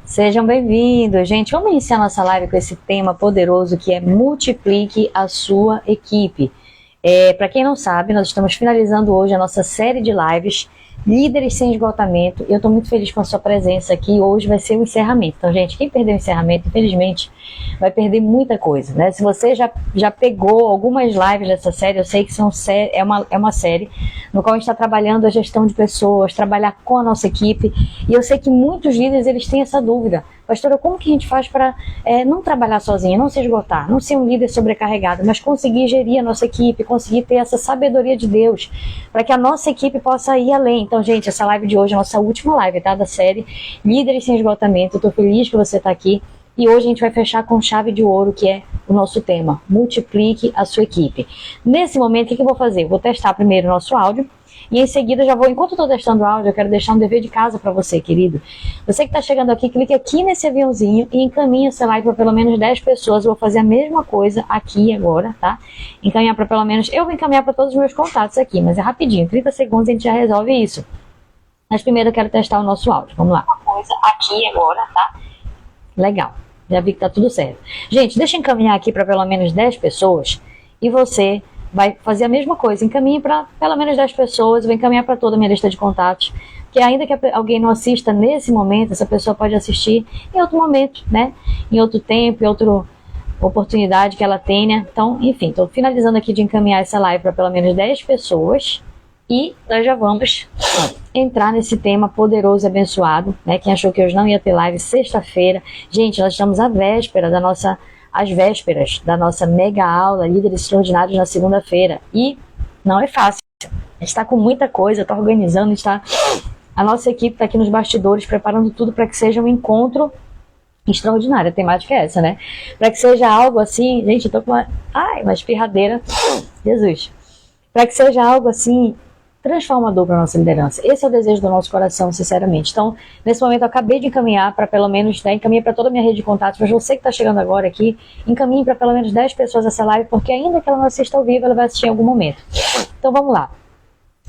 Sejam bem-vindos, gente. Vamos iniciar nossa live com esse tema poderoso que é multiplique a sua equipe. Para quem não sabe, nós estamos finalizando hoje a nossa série de lives Líderes Sem Esgotamento. Eu estou muito feliz com a sua presença aqui. Hoje vai ser o encerramento. Então, gente, quem perdeu o encerramento, infelizmente, vai perder muita coisa, né? Se você já pegou algumas lives dessa série, eu sei que é uma série no qual a gente está trabalhando a gestão de pessoas, trabalhar com a nossa equipe. E eu sei que muitos líderes, eles têm essa dúvida. Pastora, como que a gente faz para não trabalhar sozinha, não se esgotar, não ser um líder sobrecarregado, mas conseguir gerir a nossa equipe, conseguir ter essa sabedoria de Deus, para que a nossa equipe possa ir além. Então, gente, essa live de hoje é a nossa última live, tá? Da série Líderes Sem Esgotamento. Eu tô feliz que você tá aqui. E hoje a gente vai fechar com chave de ouro, que é o nosso tema. Multiplique a sua equipe. Nesse momento, o que eu vou fazer? Eu vou testar primeiro o nosso áudio. E em seguida já vou, enquanto eu estou testando o áudio, eu quero deixar um dever de casa para você, querido. Você que está chegando aqui, clique aqui nesse aviãozinho e encaminha essa live para pelo menos 10 pessoas. Eu vou fazer a mesma coisa aqui agora, tá? Encaminhar para pelo menos... Eu vou encaminhar para todos os meus contatos aqui, mas é rapidinho. 30 segundos a gente já resolve isso. Mas primeiro eu quero testar o nosso áudio. Vamos lá. Uma coisa aqui agora, tá? Legal. Já vi que tá tudo certo. Gente, deixa eu encaminhar aqui para pelo menos 10 pessoas e você vai fazer a mesma coisa. Encaminhe para pelo menos 10 pessoas, eu vou encaminhar para toda a minha lista de contatos, que ainda que alguém não assista nesse momento, essa pessoa pode assistir em outro momento, né? Em outro tempo, em outra oportunidade que ela tenha. Então, enfim, estou finalizando aqui de encaminhar essa live para pelo menos 10 pessoas e nós já vamos entrar nesse tema poderoso e abençoado, né? Quem achou que hoje não ia ter live, sexta-feira. Gente, nós estamos às vésperas da nossa mega aula Líderes Extraordinários na segunda-feira. E não é fácil. A gente está com muita coisa, está organizando, a nossa equipe está aqui nos bastidores preparando tudo para que seja um encontro extraordinário. A temática é essa, né? Para que seja algo assim, gente, eu tô com uma espirradeira. Jesus. Para que seja algo assim transformador para a nossa liderança. Esse é o desejo do nosso coração, sinceramente. Então, nesse momento, eu acabei de encaminhar para pelo menos, né, encaminhei para toda a minha rede de contatos, mas você que está chegando agora aqui, encaminhe para pelo menos 10 pessoas essa live, porque ainda que ela não assista ao vivo, ela vai assistir em algum momento. Então, vamos lá.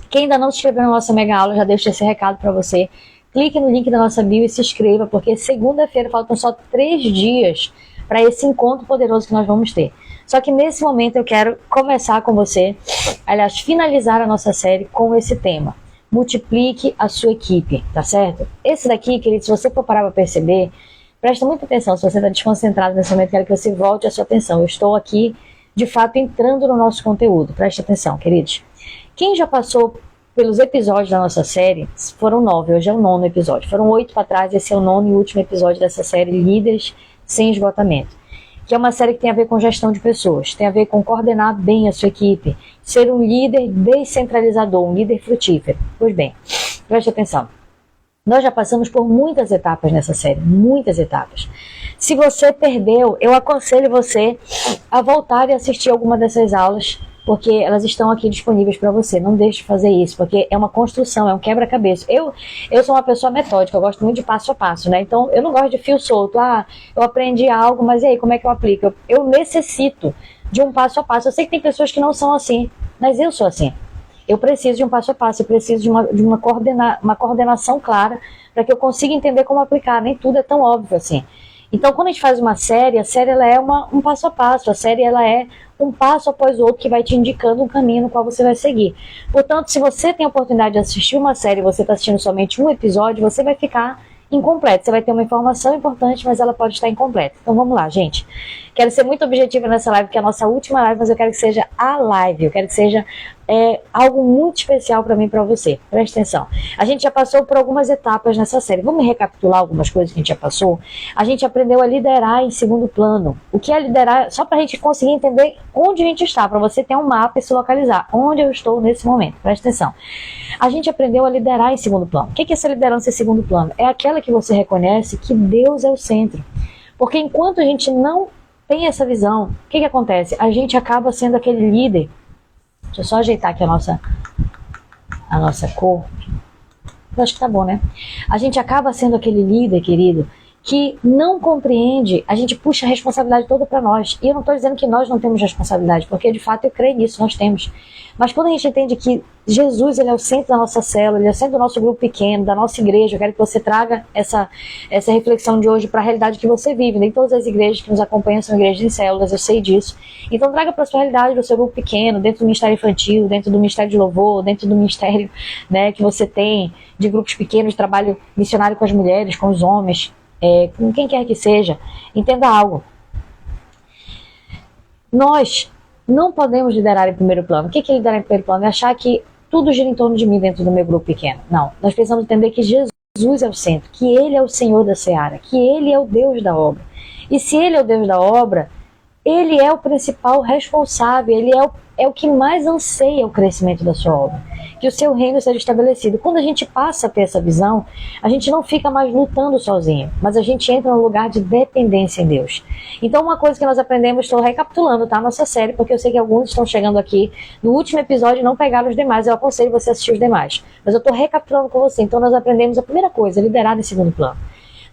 Quem ainda não se inscreveu na nossa mega aula, já deixo esse recado para você. Clique no link da nossa bio e se inscreva, porque segunda-feira faltam só 3 dias para esse encontro poderoso que nós vamos ter. Só que nesse momento eu quero começar com você, aliás, finalizar a nossa série com esse tema. Multiplique a sua equipe, tá certo? Esse daqui, querido, se você for parar para perceber, presta muita atenção. Se você está desconcentrado nesse momento, quero que você volte a sua atenção. Eu estou aqui, de fato, entrando no nosso conteúdo. Presta atenção, queridos. Quem já passou pelos episódios da nossa série, foram 9, hoje é o 9º episódio. Foram 8 para trás, esse é o 9º e último episódio dessa série, Líderes Sem Esgotamento. Que é uma série que tem a ver com gestão de pessoas, tem a ver com coordenar bem a sua equipe, ser um líder descentralizador, um líder frutífero. Pois bem, preste atenção. Nós já passamos por muitas etapas nessa série, muitas etapas. Se você perdeu, eu aconselho você a voltar e assistir alguma dessas aulas, porque elas estão aqui disponíveis para você. Não deixe de fazer isso, porque é uma construção, é um quebra-cabeça. Eu sou uma pessoa metódica, eu gosto muito de passo a passo, né? Então, eu não gosto de fio solto. Eu aprendi algo, mas e aí, como é que eu aplico? Eu necessito de um passo a passo. Eu sei que tem pessoas que não são assim, mas eu sou assim. Eu preciso de um passo a passo, eu preciso de uma coordenação clara para que eu consiga entender como aplicar. Nem tudo é tão óbvio assim. Então, quando a gente faz uma série, a série ela é um passo a passo, a série ela é um passo após o outro que vai te indicando um caminho no qual você vai seguir. Portanto, se você tem a oportunidade de assistir uma série e você está assistindo somente um episódio, você vai ficar incompleto. Você vai ter uma informação importante, mas ela pode estar incompleta. Então vamos lá, gente. Quero ser muito objetiva nessa live, que é a nossa última live, mas eu quero que seja a live. Eu quero que seja algo muito especial para mim e para você. Presta atenção. A gente já passou por algumas etapas nessa série. Vamos recapitular algumas coisas que a gente já passou? A gente aprendeu a liderar em segundo plano. O que é liderar? Só para a gente conseguir entender onde a gente está, para você ter um mapa e se localizar. Onde eu estou nesse momento. Presta atenção. A gente aprendeu a liderar em segundo plano. O que é essa liderança em segundo plano? É aquela que você reconhece que Deus é o centro. Porque enquanto a gente não tem essa visão, o que acontece? A gente acaba sendo aquele líder. Deixa eu só ajeitar aqui a nossa cor. Eu acho que tá bom, né? A gente acaba sendo aquele líder, querido, que não compreende, a gente puxa a responsabilidade toda para nós. E eu não estou dizendo que nós não temos responsabilidade, porque de fato eu creio nisso, nós temos. Mas quando a gente entende que Jesus, ele é o centro da nossa célula, ele é o centro do nosso grupo pequeno, da nossa igreja, eu quero que você traga essa reflexão de hoje para a realidade que você vive. Nem todas as igrejas que nos acompanham são igrejas em células, eu sei disso. Então traga para a sua realidade do seu grupo pequeno, dentro do ministério infantil, dentro do ministério de louvor, dentro do ministério, né, que você tem de grupos pequenos, de trabalho missionário com as mulheres, com os homens, com quem quer que seja. Entenda algo. Nós não podemos liderar em primeiro plano. O que é liderar em primeiro plano? É achar que tudo gira em torno de mim dentro do meu grupo pequeno. Não, nós precisamos entender que Jesus é o centro, que Ele é o Senhor da seara, que Ele é o Deus da obra. E se Ele é o Deus da obra, Ele é o principal responsável, Ele é o que mais anseia o crescimento da sua obra. Que o seu reino seja estabelecido. Quando a gente passa a ter essa visão, a gente não fica mais lutando sozinho, mas a gente entra num lugar de dependência em Deus. Então uma coisa que nós aprendemos, estou recapitulando, tá? Nossa série, porque eu sei que alguns estão chegando aqui no último episódio e não pegaram os demais, eu aconselho você a assistir os demais. Mas eu estou recapitulando com você. Então nós aprendemos a primeira coisa, liderar em segundo plano.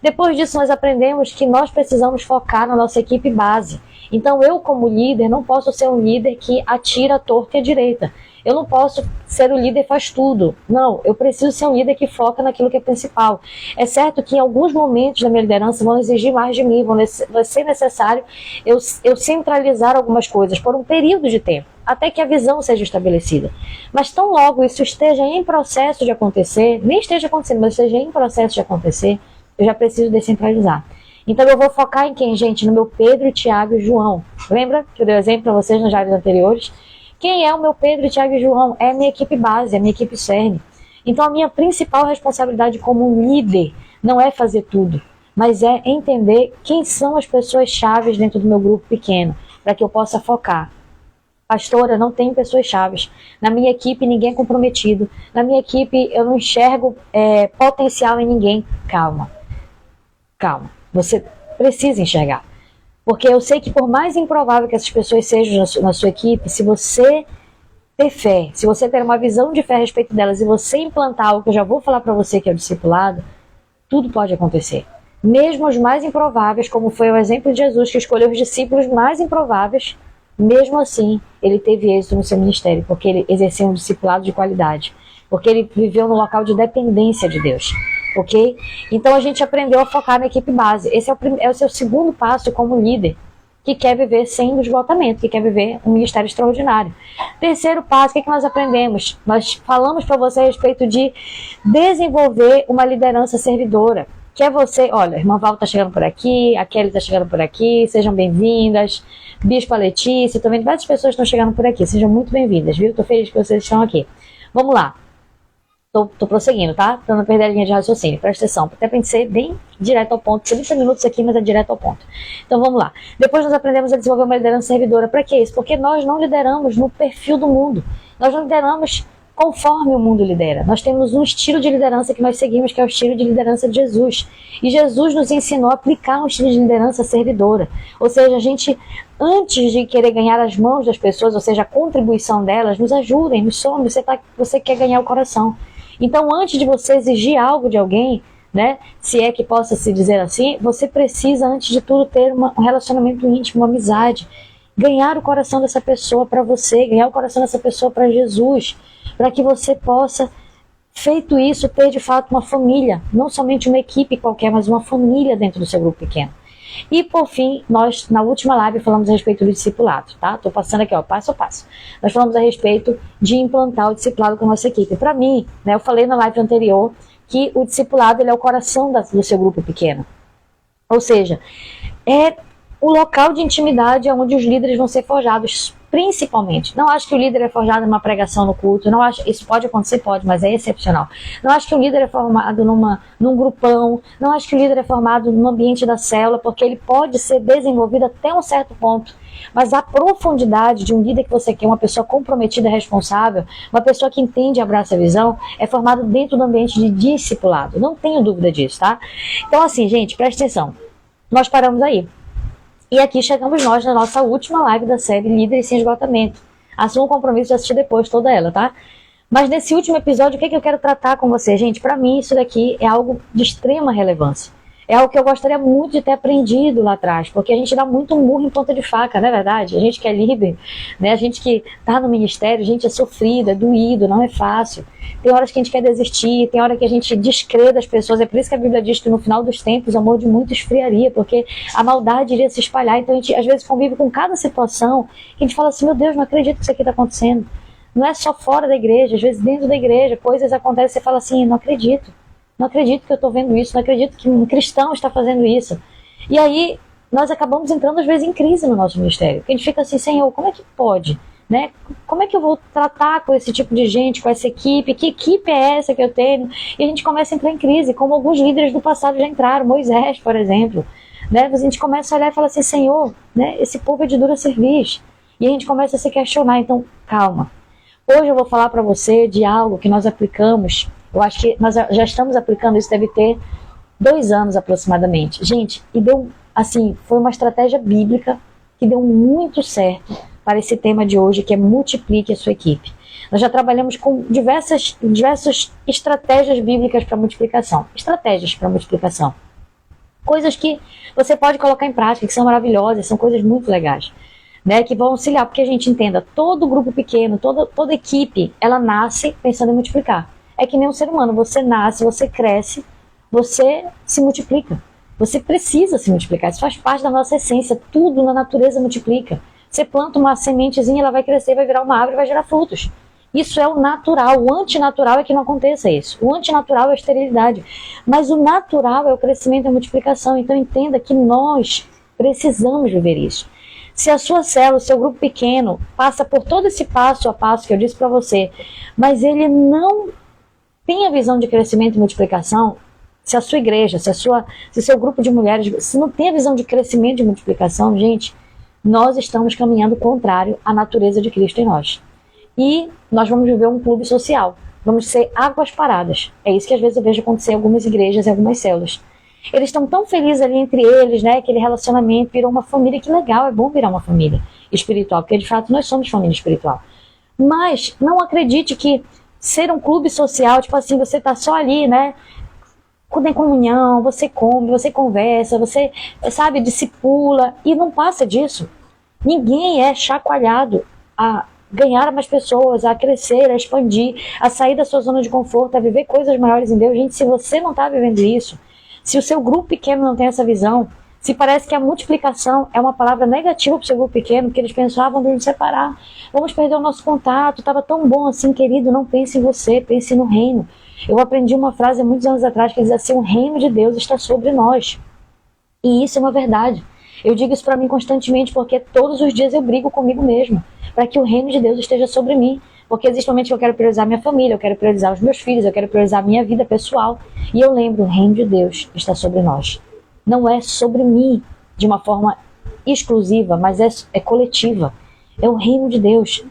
Depois disso nós aprendemos que nós precisamos focar na nossa equipe base. Então eu como líder não posso ser um líder que atira à torta e à direita. Eu não posso ser o líder que faz tudo. Não, eu preciso ser um líder que foca naquilo que é principal. É certo que em alguns momentos da minha liderança vão exigir mais de mim, vai ser necessário eu centralizar algumas coisas por um período de tempo, até que a visão seja estabelecida. Mas tão logo isso esteja em processo de acontecer, nem esteja acontecendo, mas esteja em processo de acontecer, eu já preciso descentralizar. Então eu vou focar em quem, gente? No meu Pedro, Tiago e João. Lembra que eu dei exemplo para vocês nas lives anteriores? Quem é o meu Pedro, Tiago e João? É a minha equipe base, é a minha equipe CERN. Então a minha principal responsabilidade como um líder não é fazer tudo, mas é entender quem são as pessoas chaves dentro do meu grupo pequeno, para que eu possa focar. Pastora, não tem pessoas chaves. Na minha equipe ninguém é comprometido. Na minha equipe eu não enxergo potencial em ninguém. Calma. Você precisa enxergar. Porque eu sei que por mais improvável que essas pessoas sejam na sua equipe, se você ter fé, se você ter uma visão de fé a respeito delas e você implantar algo que eu já vou falar para você que é o discipulado, tudo pode acontecer. Mesmo os mais improváveis, como foi o exemplo de Jesus, que escolheu os discípulos mais improváveis, mesmo assim, ele teve êxito no seu ministério, porque ele exerceu um discipulado de qualidade, porque ele viveu no local de dependência de Deus. Ok? Então a gente aprendeu a focar na equipe base. Esse é o seu segundo passo como líder, que quer viver sem esgotamento, que quer viver um ministério extraordinário. Terceiro passo, o que nós aprendemos? Nós falamos para você a respeito de desenvolver uma liderança servidora. Que é você, olha, a irmã Val está chegando por aqui, a Kelly está chegando por aqui, sejam bem-vindas. Bispa Letícia, também diversas pessoas estão chegando por aqui, sejam muito bem-vindas, viu? Estou feliz que vocês estão aqui. Vamos lá. Tô prosseguindo, tá? Pra não perder a linha de raciocínio. Presta atenção, até pra gente ser bem direto ao ponto. 30 minutos aqui, mas é direto ao ponto. Então vamos lá. Depois nós aprendemos a desenvolver uma liderança servidora. Para que isso? Porque nós não lideramos no perfil do mundo. Nós não lideramos conforme o mundo lidera. Nós temos um estilo de liderança que nós seguimos, que é o estilo de liderança de Jesus. E Jesus nos ensinou a aplicar um estilo de liderança servidora. Ou seja, a gente, antes de querer ganhar as mãos das pessoas, ou seja, a contribuição delas, nos ajudem, nos somem, você quer ganhar o coração. Então, antes de você exigir algo de alguém, né, se é que possa se dizer assim, você precisa, antes de tudo, ter um relacionamento íntimo, uma amizade. Ganhar o coração dessa pessoa para você, ganhar o coração dessa pessoa para Jesus, para que você possa, feito isso, ter de fato uma família, não somente uma equipe qualquer, mas uma família dentro do seu grupo pequeno. E por fim, nós na última live falamos a respeito do discipulado, tá? Estou passando aqui, ó, passo a passo. Nós falamos a respeito de implantar o discipulado com a nossa equipe. Para mim, né, eu falei na live anterior que o discipulado ele é o coração do seu grupo pequeno. Ou seja, é o local de intimidade onde os líderes vão ser forjados, principalmente. Não acho que o líder é forjado numa pregação no culto, não acho, isso pode acontecer, pode, mas é excepcional. Não acho que o líder é formado num grupão, não acho que o líder é formado no ambiente da célula, porque ele pode ser desenvolvido até um certo ponto. Mas a profundidade de um líder que você quer, uma pessoa comprometida e responsável, uma pessoa que entende e abraça a visão, é formado dentro do ambiente de discipulado. Não tenho dúvida disso, tá? Então assim, gente, presta atenção. Nós paramos aí. E aqui chegamos nós na nossa última live da série Líderes Sem Esgotamento. Assuma o compromisso de assistir depois toda ela, tá? Mas nesse último episódio, o que eu quero tratar com você? Gente, para mim isso daqui é algo de extrema relevância. É algo que eu gostaria muito de ter aprendido lá atrás, porque a gente dá muito murro em ponta de faca, não é verdade? A gente que é líder, né? A gente que está no ministério, a gente é sofrido, é doído, não é fácil. Tem horas que a gente quer desistir, tem hora que a gente descrê das pessoas. É por isso que a Bíblia diz que no final dos tempos o amor de muitos esfriaria, porque a maldade iria se espalhar. Então a gente às vezes convive com cada situação que a gente fala assim, meu Deus, não acredito que isso aqui está acontecendo. Não é só fora da igreja, às vezes dentro da igreja, coisas acontecem e você fala assim, não acredito. Não acredito que eu estou vendo isso, não acredito que um cristão está fazendo isso. E aí, nós acabamos entrando às vezes em crise no nosso ministério. Porque a gente fica assim, Senhor, como é que pode? Né? Como é que eu vou tratar com esse tipo de gente, com essa equipe? Que equipe é essa que eu tenho? E a gente começa a entrar em crise, como alguns líderes do passado já entraram, Moisés, por exemplo. Né? A gente começa a olhar e falar assim, Senhor, né? Esse povo é de dura cerviz. E a gente começa a se questionar, então calma. Hoje eu vou falar para você de algo que nós aplicamos. Eu acho que nós já estamos aplicando isso, deve ter 2 anos aproximadamente. Gente, e deu, assim, foi uma estratégia bíblica que deu muito certo para esse tema de hoje, que é multiplique a sua equipe. Nós já trabalhamos com diversas estratégias bíblicas para multiplicação. Estratégias para multiplicação. Coisas que você pode colocar em prática, que são maravilhosas, são coisas muito legais. Né, que vão auxiliar, porque a gente entenda, todo grupo pequeno, toda equipe, ela nasce pensando em multiplicar. É que nem um ser humano, você nasce, você cresce, você se multiplica. Você precisa se multiplicar, isso faz parte da nossa essência, tudo na natureza multiplica. Você planta uma sementezinha, ela vai crescer, vai virar uma árvore e vai gerar frutos. Isso é o natural, o antinatural é que não aconteça isso. O antinatural é a esterilidade, mas o natural é o crescimento e a multiplicação. Então entenda que nós precisamos viver isso. Se a sua célula, o seu grupo pequeno, passa por todo esse passo a passo que eu disse para você, mas ele não tem a visão de crescimento e multiplicação, se a sua igreja, se o seu grupo de mulheres, se não tem a visão de crescimento e multiplicação, gente, nós estamos caminhando contrário à natureza de Cristo em nós. E nós vamos viver um clube social, vamos ser águas paradas. É isso que às vezes eu vejo acontecer em algumas igrejas e algumas células. Eles estão tão felizes ali entre eles, né? Aquele relacionamento virou uma família, que legal, é bom virar uma família espiritual, porque de fato nós somos família espiritual. Mas não acredite que ser um clube social, tipo assim, você tá só ali, né? Tem comunhão, você come, você conversa, você, sabe, discipula, e não passa disso. Ninguém é chacoalhado a ganhar mais pessoas, a crescer, a expandir, a sair da sua zona de conforto, a viver coisas maiores em Deus. Gente, se você não está vivendo isso, se o seu grupo pequeno não tem essa visão, se parece que a multiplicação é uma palavra negativa para o seu grupo pequeno, porque eles pensavam de nos separar, vamos perder o nosso contato, estava tão bom assim, querido, não pense em você, pense no reino. Eu aprendi uma frase há muitos anos atrás que diz assim, o reino de Deus está sobre nós. E isso é uma verdade. Eu digo isso para mim constantemente, porque todos os dias eu brigo comigo mesmo, para que o reino de Deus esteja sobre mim. Porque existe momentos que eu quero priorizar minha família, eu quero priorizar os meus filhos, eu quero priorizar a minha vida pessoal. E eu lembro, o reino de Deus está sobre nós. Não é sobre mim de uma forma exclusiva, mas é coletiva. É o reino de Deus.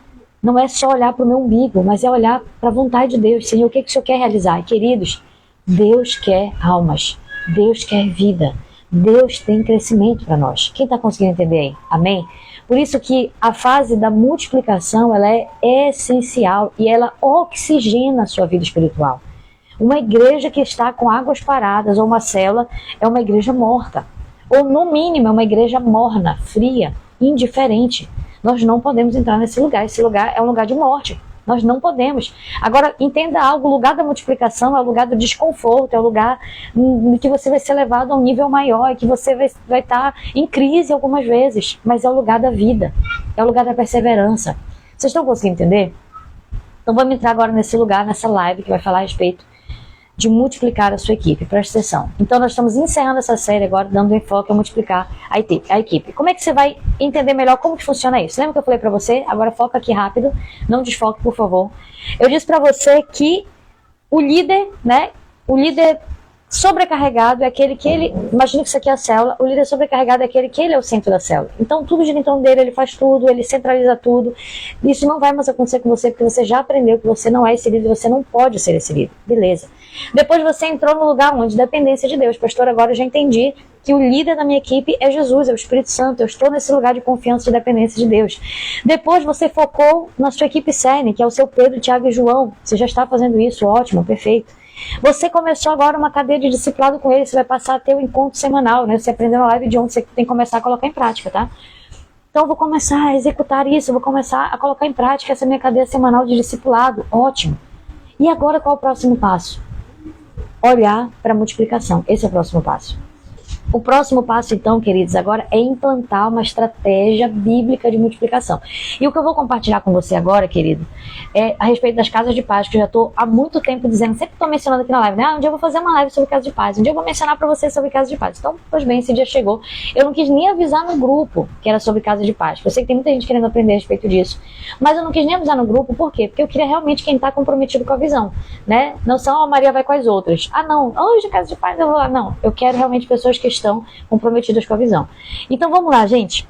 Não é só olhar para o meu umbigo, mas é olhar para a vontade de Deus. Senhor, o que o Senhor quer realizar? Queridos, Deus quer almas. Deus quer vida. Deus tem crescimento para nós. Quem está conseguindo entender aí? Amém? Por isso que a fase da multiplicação, ela é essencial e ela oxigena a sua vida espiritual. Uma igreja que está com águas paradas ou uma célula é uma igreja morta. Ou no mínimo é uma igreja morna, fria, indiferente. Nós não podemos entrar nesse lugar. Esse lugar é um lugar de morte. Nós não podemos. Agora, entenda algo, o lugar da multiplicação é o lugar do desconforto, é o lugar em que você vai ser levado a um nível maior, e que você vai estar em crise algumas vezes, mas é o lugar da vida, é o lugar da perseverança. Vocês estão conseguindo entender? Então vamos entrar agora nesse lugar, nessa live que vai falar a respeito de multiplicar a sua equipe. Presta atenção. Então nós estamos encerrando essa série agora, dando enfoque a multiplicar a equipe. Como é que você vai entender melhor como que funciona isso? Lembra que eu falei para você? Agora foca aqui rápido, não desfoque, por favor. Eu disse para você que o líder, né? O líder sobrecarregado é aquele que ele... Imagina que isso aqui é a célula. O líder sobrecarregado é aquele que ele é o centro da célula. Então tudo gira em torno dele, ele faz tudo, ele centraliza tudo. Isso não vai mais acontecer com você, porque você já aprendeu que você não é esse líder, você não pode ser esse líder. Beleza. Depois você entrou no lugar onde? Dependência de Deus. Pastor, agora eu já entendi que o líder da minha equipe é Jesus, é o Espírito Santo. Eu estou nesse lugar de confiança e de dependência de Deus. Depois você focou na sua equipe CERN, que é o seu Pedro, Tiago e João. Você já está fazendo isso, ótimo, perfeito. Você começou agora uma cadeia de discipulado com ele, você vai passar a ter um encontro semanal, né? Você aprendeu na live de ontem, você tem que começar a colocar em prática, tá? Então eu vou começar a executar isso, eu vou começar a colocar em prática essa minha cadeia semanal de discipulado. Ótimo. E agora qual é o próximo passo? Olhar para a multiplicação. Esse é o próximo passo. O próximo passo, então, queridos, agora é implantar uma estratégia bíblica de multiplicação. E o que eu vou compartilhar com você agora, querido, é a respeito das casas de paz, que eu já estou há muito tempo dizendo, sempre estou mencionando aqui na live, né? Um dia eu vou fazer uma live sobre casa de paz, um dia eu vou mencionar para você sobre casa de paz. Então, pois bem, esse dia chegou. Eu não quis nem avisar no grupo que era sobre casa de paz. Eu sei que tem muita gente querendo aprender a respeito disso, mas eu não quis nem avisar no grupo, por quê? Porque eu queria realmente quem está comprometido com a visão, né? Não só a Maria vai com as outras. Ah, não, hoje casa de paz eu vou lá. Não, eu quero realmente pessoas que estão comprometidas com a visão. Então vamos lá, gente.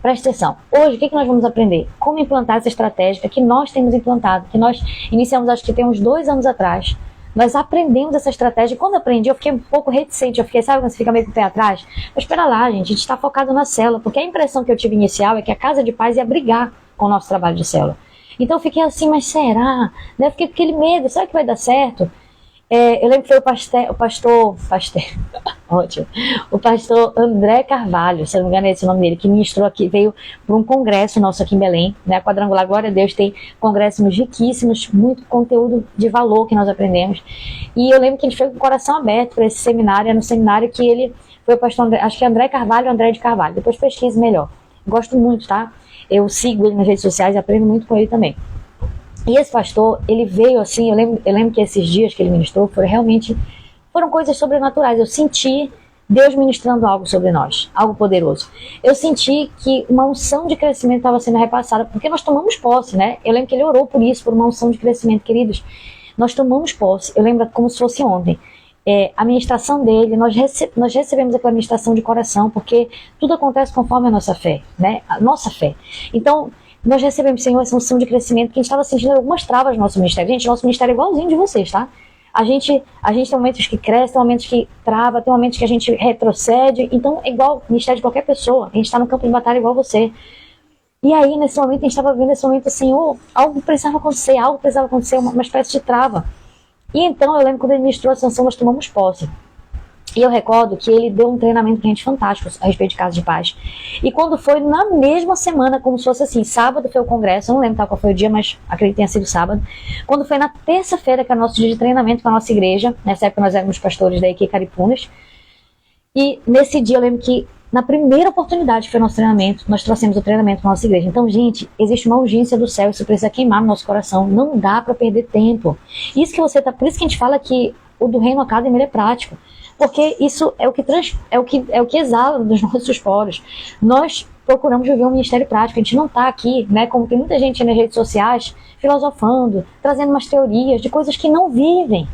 Presta atenção. Hoje, o que nós vamos aprender? Como implantar essa estratégia que nós temos implantado, que nós iniciamos, acho que tem uns 2 anos atrás. Nós aprendemos essa estratégia. Quando eu aprendi, eu fiquei um pouco reticente. Eu fiquei, sabe quando você fica meio com o pé atrás? Mas espera lá, gente, a gente está focado na célula. Porque a impressão que eu tive inicial é que a casa de paz ia brigar com o nosso trabalho de célula. Então eu fiquei assim, mas será? Eu fiquei com aquele medo, será que vai dar certo? Eu lembro que foi o pastor André Carvalho, se não me engano é esse o nome dele, que ministrou aqui, veio para um congresso nosso aqui em Belém, né? A Quadrangular, glória a Deus, tem congressos riquíssimos, muito conteúdo de valor que nós aprendemos. E eu lembro que ele foi com o coração aberto para esse seminário, é no seminário que ele foi o pastor André, acho que é André Carvalho ou André de Carvalho, depois pesquise melhor. Gosto muito, tá? Eu sigo ele nas redes sociais e aprendo muito com ele também. E esse pastor, ele veio assim, eu lembro que esses dias que ele ministrou foram coisas sobrenaturais. Eu senti Deus ministrando algo sobre nós, algo poderoso. Eu senti que uma unção de crescimento estava sendo repassada, porque nós tomamos posse, né? Eu lembro que ele orou por isso, por uma unção de crescimento, queridos. Nós tomamos posse, eu lembro como se fosse ontem. A ministração dele, nós recebemos aquela ministração de coração, porque tudo acontece conforme a nossa fé, né? A nossa fé. Então, nós recebemos, Senhor, essa unção de crescimento, que a gente estava sentindo algumas travas no nosso ministério. Gente, nosso ministério é igualzinho de vocês, tá? A gente tem momentos que cresce, tem momentos que trava, tem momentos que a gente retrocede. Então, é igual o ministério de qualquer pessoa. A gente está no campo de batalha igual você. E aí, nesse momento, a gente estava vivendo esse momento, Senhor, algo precisava acontecer, uma espécie de trava. E então, eu lembro quando ele ministrou essa unção, nós tomamos posse. E eu recordo que ele deu um treinamento pra gente fantástico a respeito de casa de paz. E quando foi na mesma semana, como se fosse assim, sábado foi o congresso, eu não lembro qual foi o dia, mas acredito que tenha sido sábado. Quando foi na terça-feira, que é o nosso dia de treinamento com a nossa igreja, nessa época nós éramos pastores da IQ Caripunas. E nesse dia eu lembro que na primeira oportunidade que foi nosso treinamento, nós trouxemos o treinamento para a nossa igreja. Então, gente, existe uma urgência do céu, isso precisa queimar no nosso coração. Não dá para perder tempo. Isso que você tá, por isso que a gente fala que o do Reino Academy ele é prático. Porque isso é o que exala dos nossos poros. Nós procuramos viver um ministério prático. A gente não está aqui, né, como tem muita gente nas redes sociais, filosofando, trazendo umas teorias de coisas que não vivem.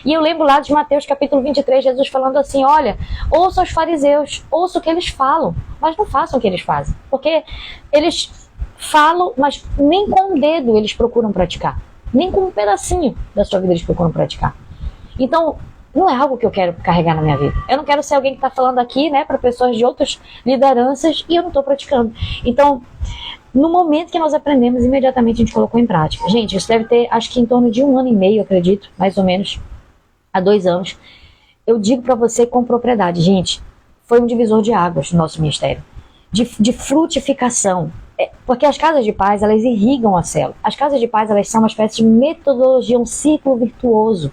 E eu lembro lá de Mateus capítulo 23, Jesus falando assim, olha, ouça os fariseus, ouça o que eles falam, mas não façam o que eles fazem. Porque eles falam, mas nem com um dedo eles procuram praticar. Nem com um pedacinho da sua vida eles procuram praticar. Então, não é algo que eu quero carregar na minha vida. Eu não quero ser alguém que está falando aqui, né, para pessoas de outras lideranças e eu não estou praticando. Então, no momento que nós aprendemos, imediatamente a gente colocou em prática. Gente, isso deve ter, acho que em torno de 1 ano e meio, acredito, mais ou menos, há 2 anos. Eu digo para você com propriedade, gente, foi um divisor de águas no nosso ministério. De frutificação. Porque as casas de paz, elas irrigam a célula. As casas de paz, elas são uma espécie de metodologia, um ciclo virtuoso.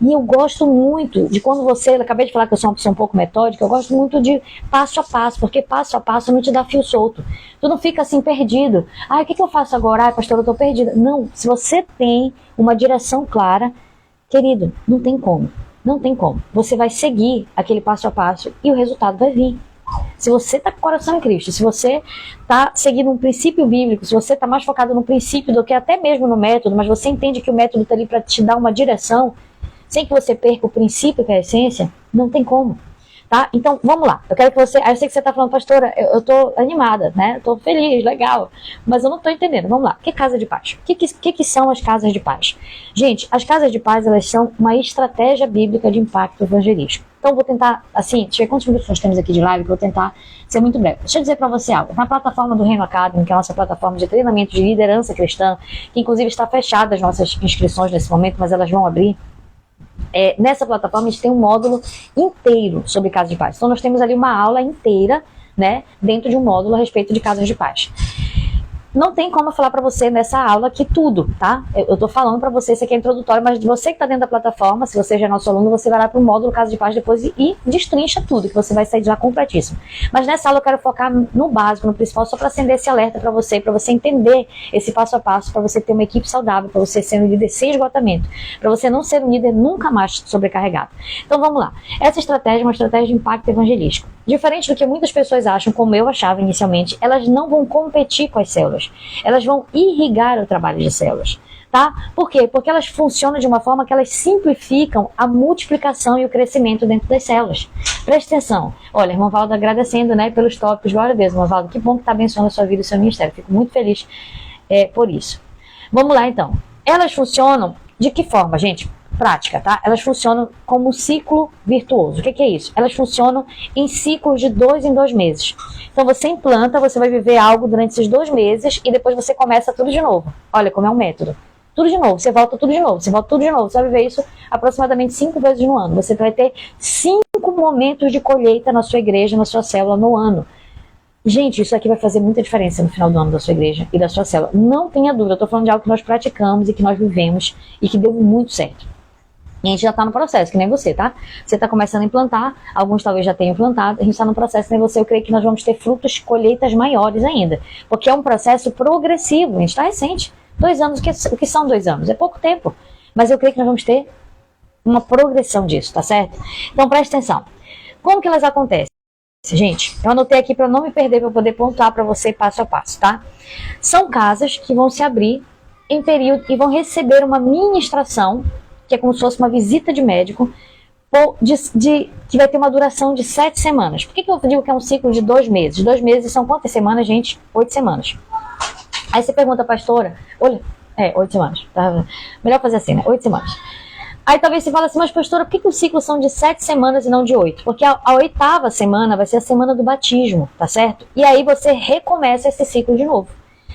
E eu gosto muito de quando você, eu acabei de falar que eu sou uma pessoa um pouco metódica, eu gosto muito de passo a passo, porque passo a passo não te dá fio solto. Tu não fica assim perdido. O que eu faço agora? Ai, pastor, eu tô perdida. Não, se você tem uma direção clara, querido, não tem como. Não tem como. Você vai seguir aquele passo a passo e o resultado vai vir. Se você está com o coração em Cristo, se você está seguindo um princípio bíblico, se você está mais focado no princípio do que até mesmo no método, mas você entende que o método está ali para te dar uma direção, sem que você perca o princípio, que é a essência, não tem como. Tá? Então, vamos lá. Eu quero que você... eu sei que você está falando, pastora, eu estou animada, né? Estou feliz, legal. Mas eu não estou entendendo. Vamos lá. O que é casa de paz? O que são as casas de paz? Gente, as casas de paz, elas são uma estratégia bíblica de impacto evangelístico. Então, eu vou tentar, assim, deixa eu ver quantos minutos nós temos aqui de live, que eu vou tentar ser muito breve. Deixa eu dizer para você algo. Na plataforma do Reino Academy, que é a nossa plataforma de treinamento de liderança cristã, que inclusive está fechada as nossas inscrições nesse momento, mas elas vão abrir. Nessa plataforma a gente tem um módulo inteiro sobre casas de paz. Então, nós temos ali uma aula inteira, né, dentro de um módulo a respeito de casas de paz. Não tem como eu falar para você nessa aula aqui tudo, tá? Eu tô falando para você, isso aqui é introdutório, mas você que tá dentro da plataforma, se você já é nosso aluno, você vai lá pro módulo Casa de Paz depois e destrincha tudo, que você vai sair de lá completíssimo. Mas nessa aula eu quero focar no básico, no principal, só para acender esse alerta para você entender esse passo a passo, para você ter uma equipe saudável, para você ser um líder sem esgotamento, para você não ser um líder nunca mais sobrecarregado. Então vamos lá. Essa estratégia é uma estratégia de impacto evangelístico. Diferente do que muitas pessoas acham, como eu achava inicialmente, elas não vão competir com as células. Elas vão irrigar o trabalho de células, tá? Por quê? Porque elas funcionam de uma forma que elas simplificam a multiplicação e o crescimento dentro das células. Preste atenção. Olha, irmã Valda agradecendo, né, pelos tópicos. Glória a Deus, irmã Valda. Que bom que está abençoando a sua vida e o seu ministério. Fico muito feliz por isso. Vamos lá, então. Elas funcionam de que forma, gente? Prática, tá? Elas funcionam como um ciclo virtuoso. O que é isso? Elas funcionam em ciclos de 2 em 2 meses. Então você implanta, você vai viver algo durante esses 2 meses e depois você começa tudo de novo. Olha como é um método. Tudo de novo, você volta tudo de novo, você volta tudo de novo. Você vai viver isso aproximadamente 5 vezes no ano. Você vai ter 5 momentos de colheita na sua igreja, na sua célula no ano. Gente, isso aqui vai fazer muita diferença no final do ano da sua igreja e da sua célula. Não tenha dúvida, eu estou falando de algo que nós praticamos e que nós vivemos e que deu muito certo. E a gente já está no processo, que nem você, tá? Você está começando a implantar, alguns talvez já tenham implantado, a gente está no processo, que nem você, eu creio que nós vamos ter frutos, colheitas maiores ainda. Porque é um processo progressivo, a gente está recente. 2 anos, o que são 2 anos? É pouco tempo. Mas eu creio que nós vamos ter uma progressão disso, tá certo? Então preste atenção. Como que elas acontecem? Gente, eu anotei aqui para não me perder, para eu poder pontuar para você passo a passo, tá? São casas que vão se abrir em período e vão receber uma ministração, que é como se fosse uma visita de médico, que vai ter uma duração de 7 semanas. Por que eu digo que é um ciclo de 2 meses? 2 meses são quantas semanas, gente? 8 semanas. Aí você pergunta, pastora, olha, 8 semanas. Tá? Melhor fazer assim, né? 8 semanas. Aí talvez você fale assim, mas pastora, por que os ciclos são de 7 semanas e não de 8? Porque a 8ª semana vai ser a semana do batismo, tá certo? E aí você recomeça esse ciclo de novo.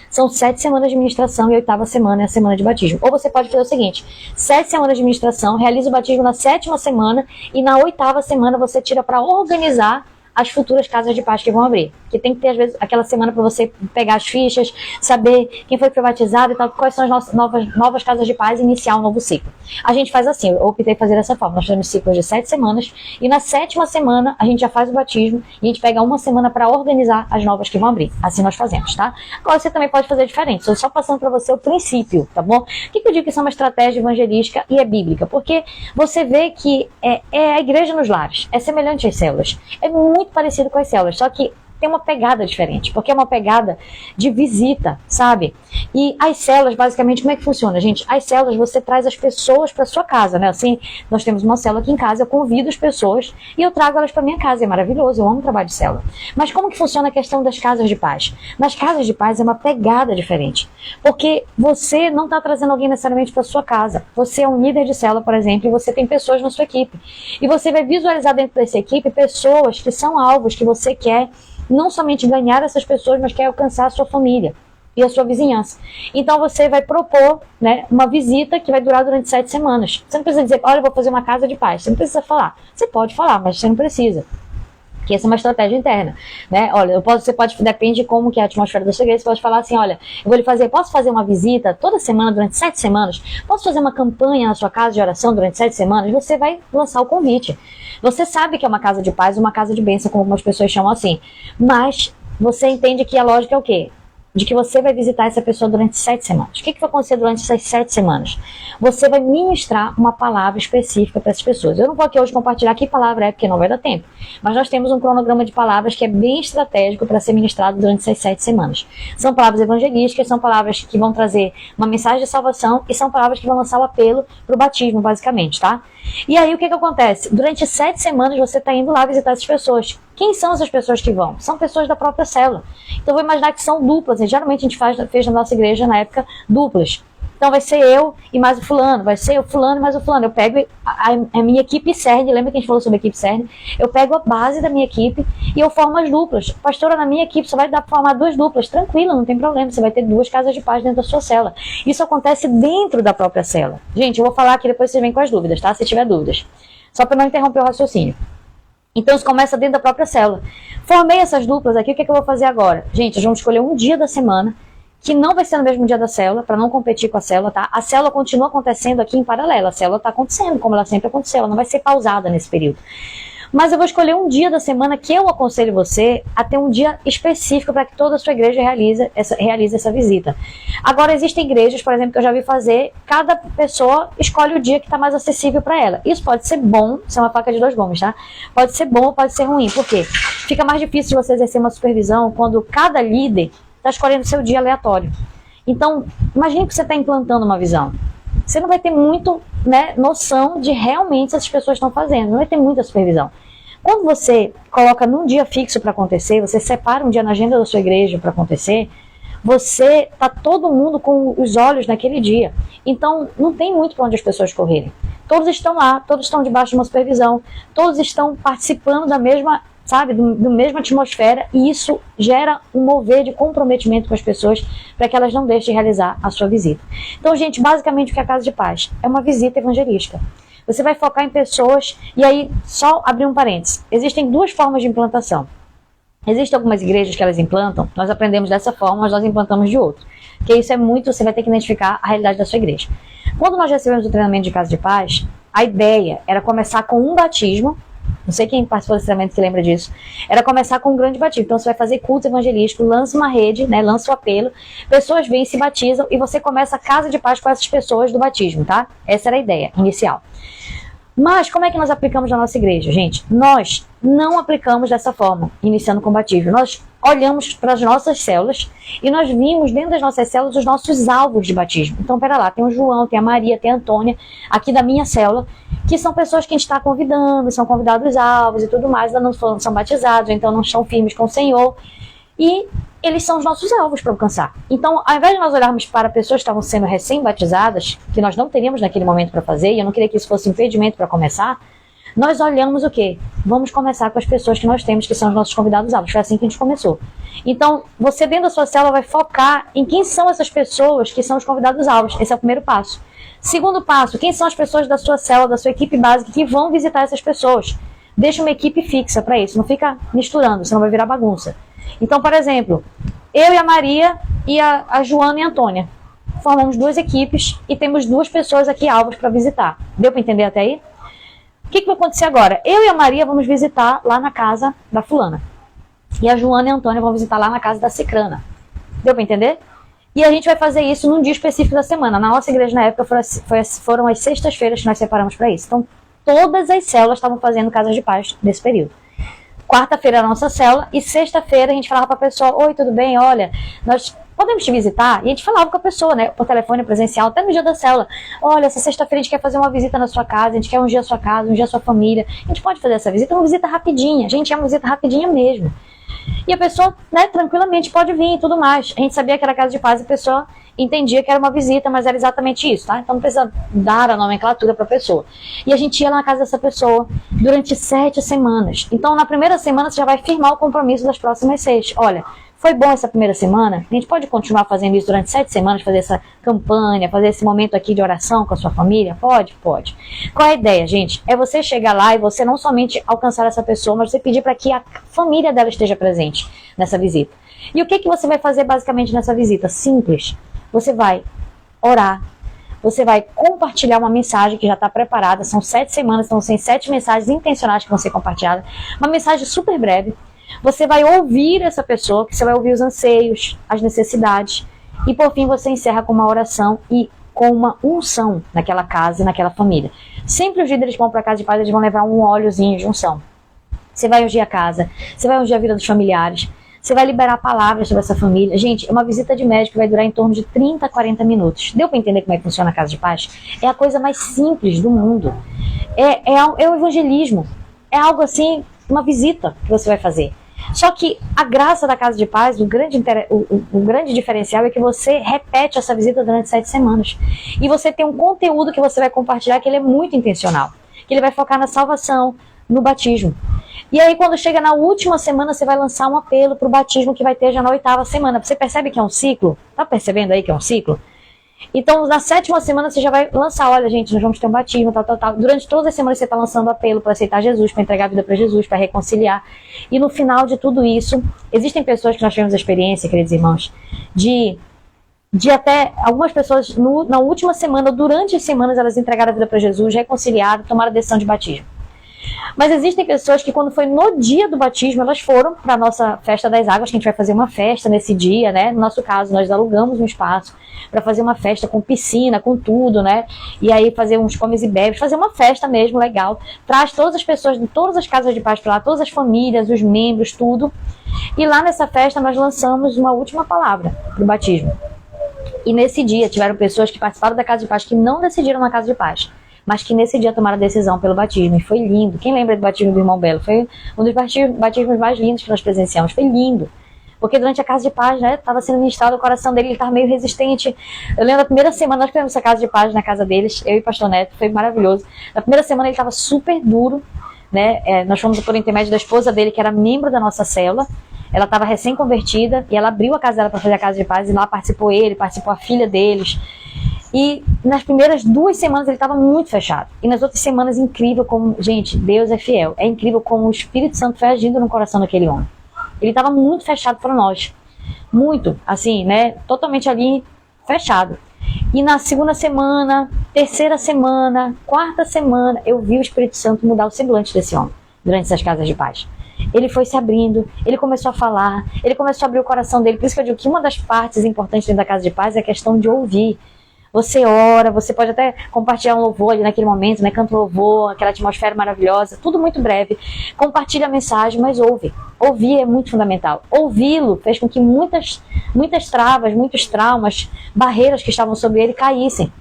São 7 semanas de ministração e a 8ª semana é a semana de batismo. Ou você pode fazer o seguinte, 7 semanas de ministração, realiza o batismo na 7ª semana e na 8ª semana você tira para organizar as futuras casas de paz que vão abrir. Que tem que ter, às vezes, aquela semana para você pegar as fichas, saber quem foi que foi batizado e tal, quais são as novas casas de paz e iniciar um novo ciclo. A gente faz assim, eu optei fazer dessa forma. Nós temos ciclos de 7 semanas e na 7ª semana a gente já faz o batismo e a gente pega uma semana para organizar as novas que vão abrir. Assim nós fazemos, tá? Agora você também pode fazer diferente. Estou só passando para você o princípio, tá bom? Por que eu digo que isso é uma estratégia evangelística e é bíblica? Porque você vê que é a igreja nos lares, é semelhante às células. É muito parecido com as células, só que tem uma pegada diferente, porque é uma pegada de visita, sabe? E as células, basicamente, como é que funciona, gente? As células, você traz as pessoas para sua casa, né? Assim, nós temos uma célula aqui em casa, eu convido as pessoas e eu trago elas para minha casa, é maravilhoso, eu amo o trabalho de célula. Mas como que funciona a questão das casas de paz? Nas casas de paz é uma pegada diferente, porque você não está trazendo alguém necessariamente para sua casa. Você é um líder de célula, por exemplo, e você tem pessoas na sua equipe. E você vai visualizar dentro dessa equipe pessoas que são alvos que você quer não somente ganhar essas pessoas, mas quer alcançar a sua família e a sua vizinhança. Então você vai propor, né, uma visita que vai durar durante 7 semanas. Você não precisa dizer, olha, eu vou fazer uma casa de paz. Você não precisa falar. Você pode falar, mas você não precisa. Que essa é uma estratégia interna, né? Olha, você pode, depende de como que é a atmosfera da sua igreja, você pode falar assim, olha, eu vou lhe fazer, posso fazer uma visita toda semana durante 7 semanas? Posso fazer uma campanha na sua casa de oração durante 7 semanas? Você vai lançar o convite. Você sabe que é uma casa de paz, uma casa de bênção, como algumas pessoas chamam assim, mas você entende que a lógica é o quê? De que você vai visitar essa pessoa durante 7 semanas. O que vai acontecer durante essas 7 semanas? Você vai ministrar uma palavra específica para essas pessoas. Eu não vou aqui hoje compartilhar que palavra é, porque não vai dar tempo. Mas nós temos um cronograma de palavras que é bem estratégico para ser ministrado durante essas 7 semanas. São palavras evangelísticas, são palavras que vão trazer uma mensagem de salvação e são palavras que vão lançar o apelo para o batismo, basicamente, tá? E aí o que acontece? Durante 7 semanas você está indo lá visitar essas pessoas. Quem são essas pessoas que vão? São pessoas da própria célula. Então, eu vou imaginar que são duplas. E geralmente a gente fez na nossa igreja, na época, duplas. Então vai ser eu e mais o fulano, vai ser o fulano e mais o fulano. Eu pego a minha equipe CERN, lembra que a gente falou sobre a equipe CERN? Eu pego a base da minha equipe e eu formo as duplas. Pastora, na minha equipe só vai dar para formar 2 duplas, tranquilo, não tem problema, você vai ter 2 casas de paz dentro da sua célula. Isso acontece dentro da própria célula. Gente, eu vou falar aqui, depois vocês vêm com as dúvidas, tá? Se tiver dúvidas. Só para não interromper o raciocínio. Então isso começa dentro da própria célula. Formei essas duplas aqui, o que é que eu vou fazer agora? Gente, nós vamos escolher um dia da semana, que não vai ser no mesmo dia da célula, para não competir com a célula, tá? A célula continua acontecendo aqui em paralelo, a célula está acontecendo como ela sempre aconteceu, ela não vai ser pausada nesse período. Mas eu vou escolher um dia da semana que eu aconselho você a ter um dia específico para que toda a sua igreja realize essa visita. Agora, existem igrejas, por exemplo, que eu já vi fazer, cada pessoa escolhe o dia que está mais acessível para ela. Isso pode ser bom, isso é uma faca de 2 gumes, tá? Pode ser bom ou pode ser ruim. Por quê? Fica mais difícil de você exercer uma supervisão quando cada líder está escolhendo o seu dia aleatório. Então, imagine que você está implantando uma visão. Você não vai ter muito, né, noção de realmente se as pessoas estão fazendo. Não vai ter muita supervisão. Quando você coloca num dia fixo para acontecer, você separa um dia na agenda da sua igreja para acontecer, você tá todo mundo com os olhos naquele dia. Então, não tem muito para onde as pessoas correrem. Todos estão lá, todos estão debaixo de uma supervisão, todos estão participando da mesma, sabe, do mesma atmosfera, e isso gera um mover de comprometimento com as pessoas para que elas não deixem de realizar a sua visita. Então, gente, basicamente o que é a Casa de Paz? É uma visita evangelística. Você vai focar em pessoas, e aí, só abrir um parênteses, existem 2 formas de implantação. Existem algumas igrejas que elas implantam, nós aprendemos dessa forma, mas nós implantamos de outra. Porque isso é muito, você vai ter que identificar a realidade da sua igreja. Quando nós recebemos o treinamento de Casa de Paz, a ideia era começar com um batismo. Não sei quem participou desse treinamento que lembra disso. Era começar com um grande batismo. Então você vai fazer culto evangelístico, lança uma rede, né, lança o apelo, pessoas vêm, se batizam e você começa a Casa de Paz com essas pessoas do batismo, tá? Essa era a ideia inicial. Mas como é que nós aplicamos na nossa igreja, gente? Nós não aplicamos dessa forma, iniciando com batismo. Nós olhamos para as nossas células e nós vimos dentro das nossas células os nossos alvos de batismo. Então, pera lá, tem o João, tem a Maria, tem a Antônia, aqui da minha célula, que são pessoas que a gente está convidando, são convidados alvos e tudo mais, ainda não são batizados, então não estão firmes com o Senhor. E eles são os nossos alvos para alcançar. Então, ao invés de nós olharmos para pessoas que estavam sendo recém-batizadas, que nós não teríamos naquele momento para fazer, e eu não queria que isso fosse impedimento para começar, nós olhamos o quê? Vamos começar com as pessoas que nós temos, que são os nossos convidados alvos. Foi assim que a gente começou. Então, você dentro da sua célula vai focar em quem são essas pessoas que são os convidados alvos. Esse é o primeiro passo. Segundo passo, quem são as pessoas da sua célula, da sua equipe básica que vão visitar essas pessoas? Deixa uma equipe fixa para isso, não fica misturando, senão vai virar bagunça. Então, por exemplo, eu e a Maria e a Joana e a Antônia formamos 2 equipes e temos 2 pessoas aqui alvos para visitar. Deu para entender até aí? O que vai acontecer agora? Eu e a Maria vamos visitar lá na casa da fulana. E a Joana e a Antônia vão visitar lá na casa da cicrana. Deu para entender? E a gente vai fazer isso num dia específico da semana. Na nossa igreja, na época, foram as sextas-feiras que nós separamos para isso. Então, todas as células estavam fazendo casas de paz nesse período. Quarta-feira era a nossa célula e sexta-feira a gente falava para a pessoa: oi, tudo bem? Olha, nós podemos te visitar? E a gente falava com a pessoa, né, por telefone presencial, até no dia da célula: olha, essa sexta-feira a gente quer fazer uma visita na sua casa, a gente quer ungir a sua casa, ungir a sua família. A gente pode fazer essa visita? Uma visita rapidinha. Gente, é uma visita rapidinha mesmo. E a pessoa, né, tranquilamente pode vir e tudo mais. A gente sabia que era casa de paz e a pessoa entendia que era uma visita, mas era exatamente isso, tá? Então não precisa dar a nomenclatura para a pessoa. E a gente ia lá na casa dessa pessoa durante 7 semanas. Então na primeira semana você já vai firmar o compromisso das próximas 6. Olha, foi bom essa primeira semana? A gente pode continuar fazendo isso durante 7 semanas, fazer essa campanha, fazer esse momento aqui de oração com a sua família? Pode? Pode. Qual é a ideia, gente? É você chegar lá e você não somente alcançar essa pessoa, mas você pedir para que a família dela esteja presente nessa visita. E o que você vai fazer basicamente nessa visita? Simples. Você vai orar, você vai compartilhar uma mensagem que já está preparada, são 7 semanas, então são 7 mensagens intencionais que vão ser compartilhadas, uma mensagem super breve. Você vai ouvir essa pessoa, que você vai ouvir os anseios, as necessidades, e por fim você encerra com uma oração e com uma unção naquela casa e naquela família. Sempre os líderes vão para a casa de paz, eles vão levar um óleozinho de unção. Você vai ungir a casa, você vai ungir a vida dos familiares, você vai liberar palavras sobre essa família. Gente, uma visita de médico vai durar em torno de 30 a 40 minutos. Deu para entender como é que funciona a Casa de Paz? É a coisa mais simples do mundo. É o evangelismo. É algo assim, uma visita que você vai fazer. Só que a graça da Casa de Paz, o grande diferencial é que você repete essa visita durante 7 semanas. E você tem um conteúdo que você vai compartilhar que ele é muito intencional. Que ele vai focar na salvação, no batismo. E aí quando chega na última semana, você vai lançar um apelo para o batismo que vai ter já na 8ª semana. Você percebe que é um ciclo? Tá percebendo aí que é um ciclo? Então, na 7ª semana, você já vai lançar, olha, gente, nós vamos ter um batismo, tal. Durante todas as semanas, você está lançando apelo para aceitar Jesus, para entregar a vida para Jesus, para reconciliar. E no final de tudo isso, existem pessoas que nós tivemos a experiência, queridos irmãos, de até algumas pessoas, na última semana, durante as semanas, elas entregaram a vida para Jesus, reconciliaram, tomaram a decisão de batismo. Mas existem pessoas que quando foi no dia do batismo, elas foram para a nossa festa das águas, que a gente vai fazer uma festa nesse dia, né? No nosso caso, nós alugamos um espaço para fazer uma festa com piscina, com tudo, né? E aí fazer uns comes e bebes, fazer uma festa mesmo, legal. Traz todas as pessoas de todas as casas de paz para lá, todas as famílias, os membros, tudo. E lá nessa festa nós lançamos uma última palavra para o batismo. E nesse dia tiveram pessoas que participaram da Casa de Paz que não decidiram na Casa de Paz, mas que nesse dia tomaram a decisão pelo batismo. E foi lindo. Quem lembra do batismo do irmão Belo? Foi um dos batismos mais lindos que nós presenciamos. Foi lindo. Porque durante a Casa de Paz, né, estava sendo ministrado, o coração dele estava meio resistente. Eu lembro da primeira semana, nós fizemos essa Casa de Paz na casa deles, eu e o pastor Neto, foi maravilhoso. Na primeira semana ele estava super duro, né? Nós fomos por intermédio da esposa dele, que era membro da nossa célula. Ela estava recém-convertida e ela abriu a casa dela para fazer a Casa de Paz e lá participou ele, participou a filha deles. E nas primeiras 2 semanas ele estava muito fechado. E nas outras semanas, incrível como... Gente, Deus é fiel. É incrível como o Espírito Santo foi agindo no coração daquele homem. Ele estava muito fechado para nós. Muito, assim, né? Totalmente ali, fechado. E na 2ª semana, 3ª semana, 4ª semana, eu vi o Espírito Santo mudar o semblante desse homem durante essas Casas de Paz. Ele foi se abrindo, ele começou a falar, ele começou a abrir o coração dele. Por isso que eu digo que uma das partes importantes dentro da Casa de Paz é a questão de ouvir. Você ora, você pode até compartilhar um louvor ali naquele momento, né? Canta um louvor, aquela atmosfera maravilhosa, tudo muito breve. Compartilha a mensagem, mas ouve. Ouvir é muito fundamental. Ouvi-lo fez com que muitas travas, muitos traumas, barreiras que estavam sobre ele caíssem.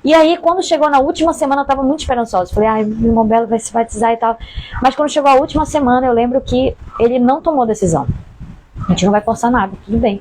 E aí, quando chegou na última semana, eu estava muito esperançosa. Falei, ai, meu irmão Belo vai se batizar e tal. Mas quando chegou a última semana, eu lembro que ele não tomou decisão. A gente não vai forçar nada, tudo bem.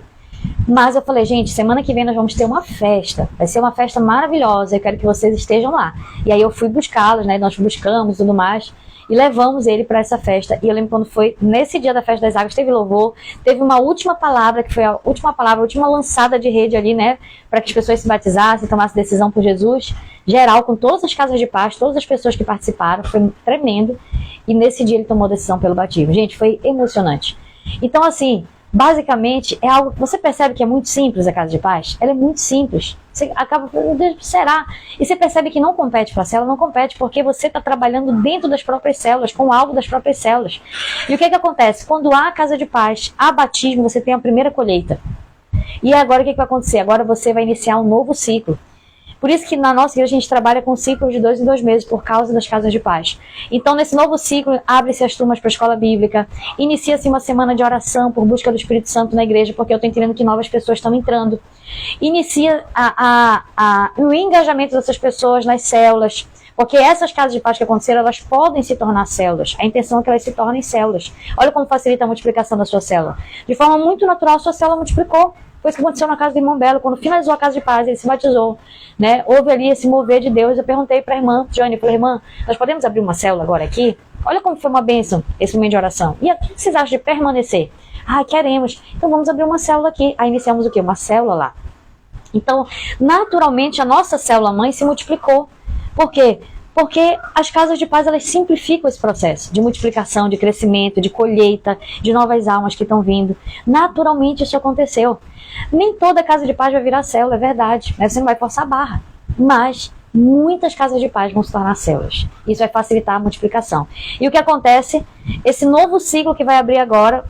Mas eu falei, gente, semana que vem nós vamos ter uma festa. Vai ser uma festa maravilhosa, eu quero que vocês estejam lá. E aí eu fui buscá-los, né? Nós buscamos e tudo mais. E levamos ele para essa festa. E eu lembro quando foi nesse dia da Festa das Águas, teve louvor, teve uma última palavra, que foi a última palavra, a última lançada de rede ali, né? Para que as pessoas se batizassem, tomassem decisão por Jesus. Geral, com todas as casas de paz, todas as pessoas que participaram. Foi tremendo. E nesse dia ele tomou decisão pelo batismo. Gente, foi emocionante. Então, assim... Basicamente, é algo que você percebe que é muito simples a Casa de Paz. Ela é muito simples. Você acaba falando, meu Deus, será? E você percebe que não compete para a célula, não compete porque você está trabalhando dentro das próprias células, com algo das próprias células. E o que acontece? Quando há Casa de Paz, há batismo, você tem a primeira colheita. E agora o que vai acontecer? Agora você vai iniciar um novo ciclo. Por isso que na nossa igreja a gente trabalha com ciclos de 2 em 2 meses, por causa das Casas de Paz. Então, nesse novo ciclo, abre-se as turmas para a escola bíblica, inicia-se uma semana de oração por busca do Espírito Santo na igreja, porque eu estou entendendo que novas pessoas estão entrando. Inicia o engajamento dessas pessoas nas células, porque essas Casas de Paz que aconteceram, elas podem se tornar células. A intenção é que elas se tornem células. Olha como facilita a multiplicação da sua célula. De forma muito natural, a sua célula multiplicou. Foi isso que aconteceu na casa do irmão Belo. Quando finalizou a Casa de Paz, ele se batizou, né? Houve ali esse mover de Deus. Eu perguntei para a irmã Johnny, falei, irmã, nós podemos abrir uma célula agora aqui? Olha como foi uma bênção esse momento de oração. E o que vocês acham de permanecer? Ah, queremos. Então vamos abrir uma célula aqui. Aí iniciamos o quê? Uma célula lá. Então, naturalmente, a nossa célula-mãe se multiplicou. Por quê? Porque as Casas de Paz, elas simplificam esse processo de multiplicação, de crescimento, de colheita, de novas almas que estão vindo. Naturalmente isso aconteceu. Nem toda Casa de Paz vai virar célula, é verdade. Você não vai forçar a barra. Mas muitas Casas de Paz vão se tornar células. Isso vai facilitar a multiplicação. E o que acontece? Esse novo ciclo que vai abrir agora,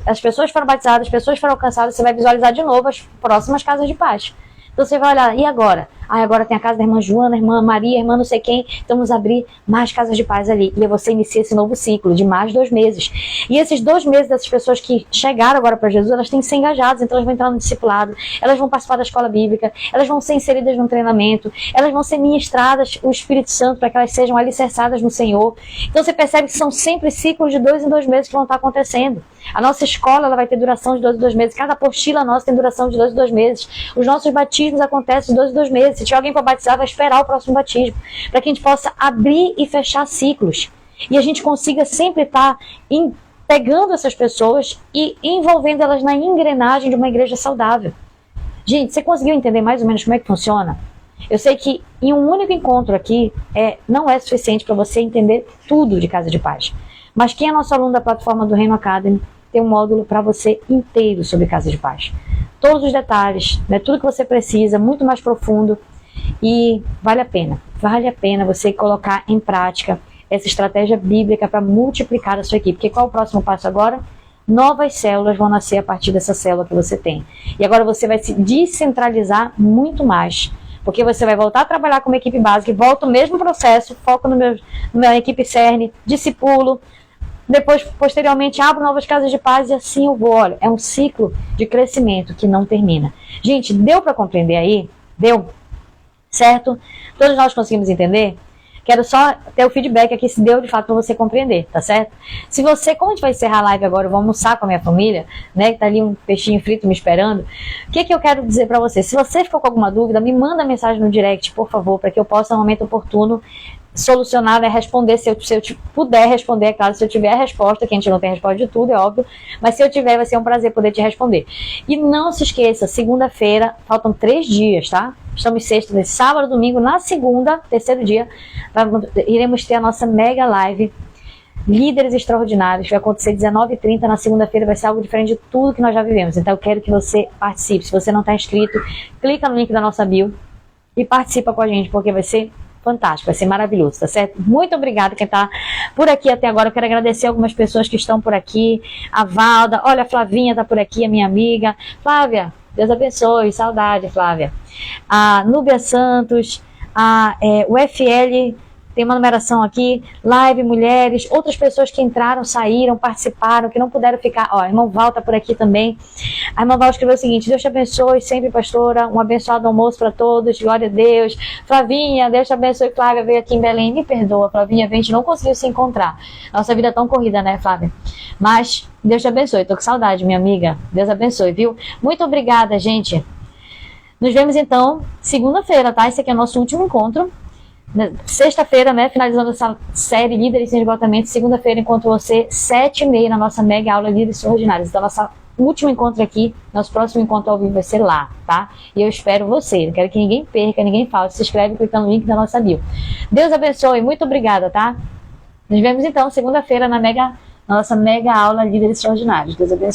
as pessoas foram batizadas, as pessoas foram alcançadas, você vai visualizar de novo as próximas Casas de Paz. Então você vai olhar, e agora? Ah, agora tem a casa da irmã Joana, irmã Maria, irmã não sei quem, então vamos abrir mais casas de paz ali. E você inicia esse novo ciclo de mais 2 meses. E esses 2 meses dessas pessoas que chegaram agora para Jesus, elas têm que ser engajadas, então elas vão entrar no discipulado, elas vão participar da escola bíblica, elas vão ser inseridas no treinamento, elas vão ser ministradas o Espírito Santo para que elas sejam alicerçadas no Senhor. Então você percebe que são sempre ciclos de 2 em 2 meses que vão estar acontecendo. A nossa escola ela vai ter duração de 2 em 2 meses, cada apostila nossa tem duração de 2 em 2 meses. Os nossos batismos acontecem de 2 em 2 meses. Se tiver alguém para batizar, vai esperar o próximo batismo, para que a gente possa abrir e fechar ciclos. E a gente consiga sempre estar pegando essas pessoas e envolvendo elas na engrenagem de uma igreja saudável. Gente, você conseguiu entender mais ou menos como é que funciona? Eu sei que em um único encontro aqui não é suficiente para você entender tudo de Casa de Paz. Mas quem é nosso aluno da plataforma do Reino Academy tem um módulo para você inteiro sobre Casa de Paz. Todos os detalhes, né, tudo que você precisa, muito mais profundo. E vale a pena você colocar em prática essa estratégia bíblica para multiplicar a sua equipe. Porque qual é o próximo passo agora? Novas células vão nascer a partir dessa célula que você tem. E agora você vai se descentralizar muito mais. Porque você vai voltar a trabalhar com uma equipe básica e volta o mesmo processo, foco na minha equipe CERN, discipulo, depois, posteriormente, abro novas casas de paz e assim eu vou. Olha, é um ciclo de crescimento que não termina. Gente, deu para compreender aí? Deu? Certo? Todos nós conseguimos entender? Quero só ter o feedback aqui se deu de fato para você compreender, tá certo? Se você, como a gente vai encerrar a live agora, eu vou almoçar com a minha família, né, que tá ali um peixinho frito me esperando, o que eu quero dizer para você? Se você ficou com alguma dúvida, me manda mensagem no direct, por favor, para que eu possa, no momento oportuno, solucionar, né, responder, se eu puder responder, é claro, se eu tiver a resposta, que a gente não tem resposta de tudo, é óbvio, mas se eu tiver, vai ser um prazer poder te responder. E não se esqueça, segunda-feira, faltam 3 dias, tá? Estamos sexta, sábado, domingo, na segunda, terceiro dia, iremos ter a nossa mega live, Líderes Extraordinários, vai acontecer 19h30, na segunda-feira vai ser algo diferente de tudo que nós já vivemos, então eu quero que você participe. Se você não está inscrito, clica no link da nossa bio e participa com a gente, porque vai ser fantástico, vai ser maravilhoso, tá certo? Muito obrigada quem está por aqui até agora. Eu quero agradecer algumas pessoas que estão por aqui. A Valda, olha, a Flavinha está por aqui, a minha amiga. Flávia, Deus abençoe, saudade, Flávia. A Núbia Santos, o FL, tem uma numeração aqui, Live Mulheres, outras pessoas que entraram, saíram, participaram, que não puderam ficar. Ó, a irmã Val está por aqui também. A irmã Val escreveu o seguinte: Deus te abençoe sempre, pastora, um abençoado almoço para todos, glória a Deus. Flavinha, Deus te abençoe, Flávia veio aqui em Belém, me perdoa, Flavinha, a gente não conseguiu se encontrar. Nossa vida é tão corrida, né, Flávia? Mas Deus te abençoe, tô com saudade, minha amiga. Deus abençoe, viu? Muito obrigada, gente. Nos vemos então segunda-feira, tá? Esse aqui é o nosso último encontro. Sexta-feira, né, finalizando essa série Líderes sem Esgotamento. Segunda-feira encontro você 7h30 na nossa mega aula Líderes Extraordinários. Então, nosso último encontro aqui, nosso próximo encontro ao vivo vai ser lá, tá? E eu espero você. Não quero que ninguém perca, ninguém falte. Se inscreve clicando no link da nossa bio. Deus abençoe. Muito obrigada, tá? Nos vemos então segunda-feira na nossa mega aula Líderes Extraordinários. Deus abençoe.